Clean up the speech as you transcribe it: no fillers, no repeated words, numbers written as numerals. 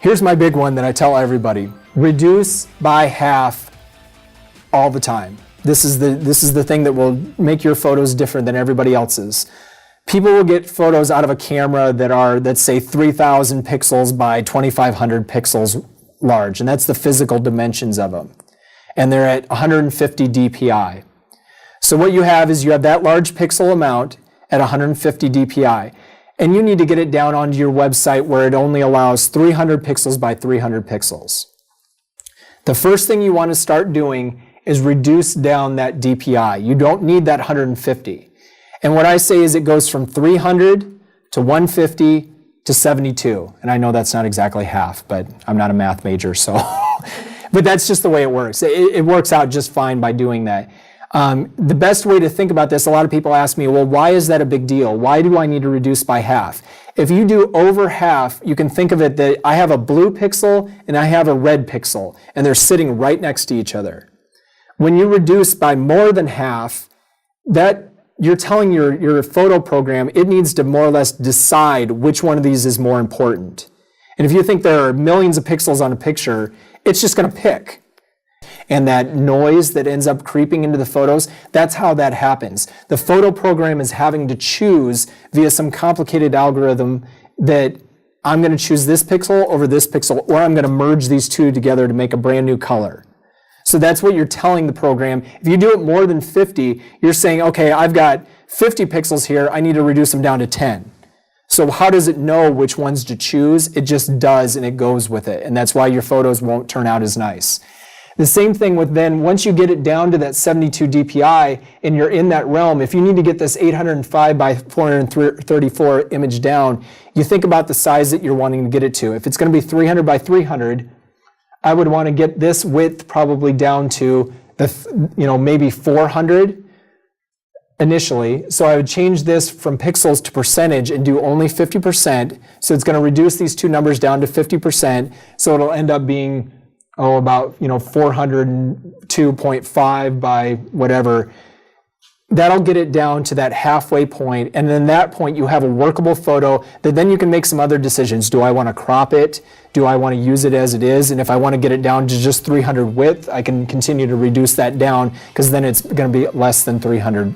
Here's my big one that I tell everybody. Reduce by half all the time. This is the thing that will make your photos different than everybody else's. People will get photos out of a camera that are, let's say, 3,000 pixels by 2,500 pixels large, and that's the physical dimensions of them. And they're at 150 dpi. So what you have is you have that large pixel amount at 150 dpi, and you need to get it down onto your website where it only allows 300 pixels by 300 pixels. The first thing you want to start doing is reduce down that DPI. You don't need that 150. And what I say is it goes from 300 to 150 to 72. And I know that's not exactly half, but I'm not a math major, so. But that's just the way it works. It works out just fine by doing that. The best way to think about this, a lot of people ask me, well, why is that a big deal? Why do I need to reduce by half? If you do over half, you can think of it that I have a blue pixel and I have a red pixel, and they're sitting right next to each other. When you reduce by more than half, that you're telling your photo program it needs to more or less decide which one of these is more important. And if you think there are millions of pixels on a picture, it's just going to pick. And that noise that ends up creeping into the photos, that's how that happens. The photo program is having to choose via some complicated algorithm that I'm going to choose this pixel over this pixel, or I'm going to merge these two together to make a brand new color. So that's what you're telling the program. If you do it more than 50, you're saying, okay, I've got 50 pixels here, I need to reduce them down to 10. So how does it know which ones to choose? It just does, and it goes with it. And that's why your photos won't turn out as nice. The same thing with then, once you get it down to that 72 DPI and you're in that realm, if you need to get this 805 by 434 image down, you think about the size that you're wanting to get it to. If it's going to be 300 by 300, I would want to get this width probably down to maybe 400 initially. So I would change this from pixels to percentage and do only 50%. So it's going to reduce these two numbers down to 50%. So it'll end up being about 402.5 by whatever. That'll get it down to that halfway point, and then that point you have a workable photo that then you can make some other decisions. Do I want to crop it? Do I want to use it as it is? And if I want to get it down to just 300 width, I can continue to reduce that down because then it's going to be less than 300